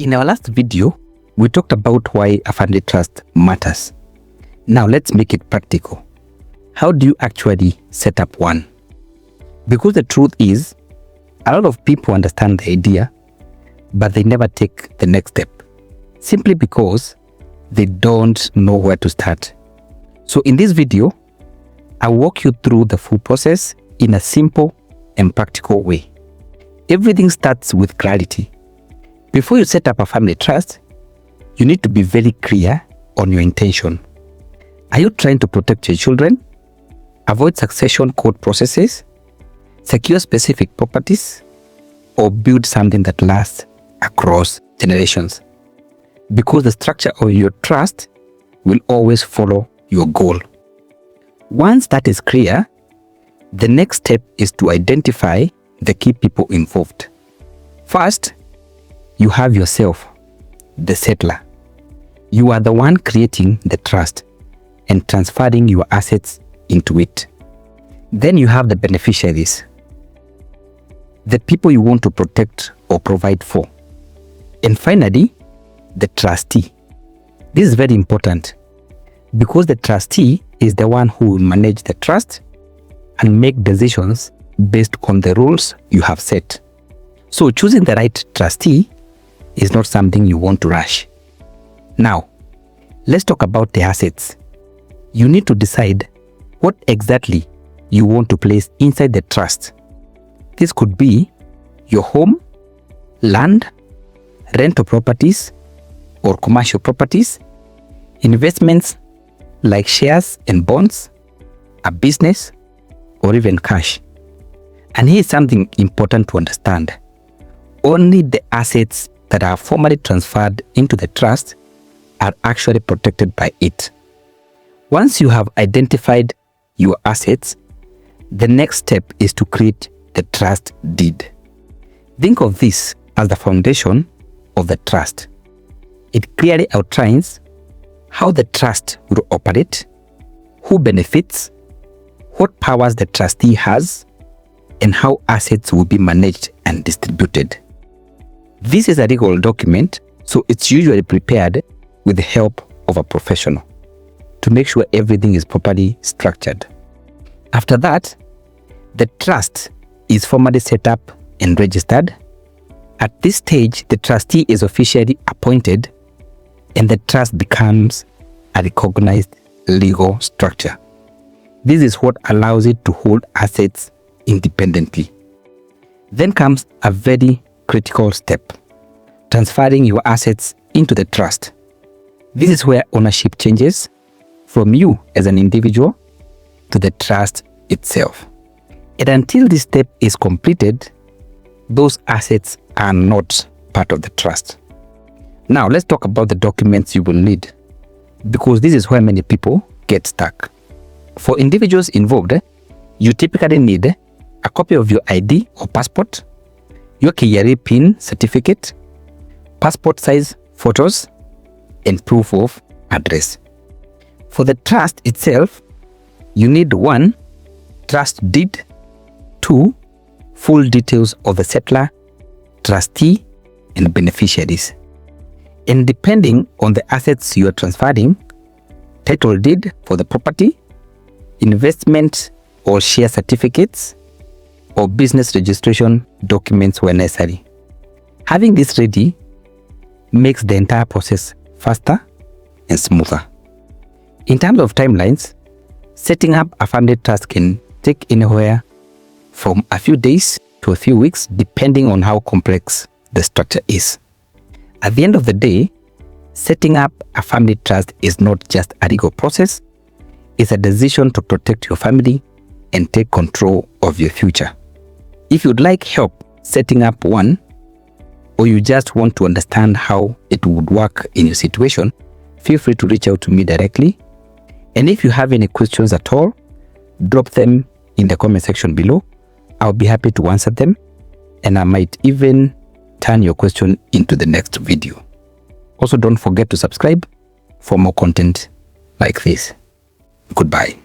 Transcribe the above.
In our last video, we talked about why a family trust matters. Now let's make it practical. How do you actually set up one? Because the truth is, a lot of people understand the idea, but they never take the next step, simply because they don't know where to start. So in this video, I'll walk you through the full process in a simple and practical way. Everything starts with clarity. Before you set up a family trust, you need to be very clear on your intention. Are you trying to protect your children, avoid succession court processes, secure specific properties, or build something that lasts across generations? Because the structure of your trust will always follow your goal. Once that is clear, the next step is to identify the key people involved. First, you have yourself, the settler. You are the one creating the trust and transferring your assets into it. Then you have the beneficiaries, the people you want to protect or provide for. And finally, the trustee. This is very important because the trustee is the one who will manage the trust and make decisions based on the rules you have set. So choosing the right trustee is not something you want to rush. Now, let's talk about the assets. You need to decide what exactly you want to place inside the trust. This could be your home, land, rental properties or commercial properties, investments like shares and bonds, a business, or even cash. And here's something important to understand. Only the assets that are formally transferred into the trust are actually protected by it. Once you have identified your assets, the next step is to create the trust deed. Think of this as the foundation of the trust. It clearly outlines how the trust will operate, who benefits, what powers the trustee has, and how assets will be managed and distributed. This is a legal document, so it's usually prepared with the help of a professional to make sure everything is properly structured. After that, the trust is formally set up and registered. At this stage, the trustee is officially appointed and the trust becomes a recognized legal structure. This is what allows it to hold assets independently. Then comes a very critical step, transferring your assets into the trust. This is where ownership changes from you as an individual to the trust itself. And until this step is completed, those assets are not part of the trust. Now let's talk about the documents you will need, because this is where many people get stuck. For individuals involved, you typically need a copy of your ID or passport, your KRA PIN certificate, passport size photos, and proof of address. For the trust itself, you need 1. Trust deed, 2. Full details of the settler, trustee, and beneficiaries. And depending on the assets you are transferring, title deed for the property, investment or share certificates, or business registration documents where necessary. Having this ready makes the entire process faster and smoother. In terms of timelines, setting up a family trust can take anywhere from a few days to a few weeks, depending on how complex the structure is. At the end of the day, setting up a family trust is not just a legal process, it's a decision to protect your family and take control of your future. If you'd like help setting up one, or you just want to understand how it would work in your situation, feel free to reach out to me directly. And if you have any questions at all, drop them in the comment section below. I'll be happy to answer them, and I might even turn your question into the next video. Also, don't forget to subscribe for more content like this. Goodbye.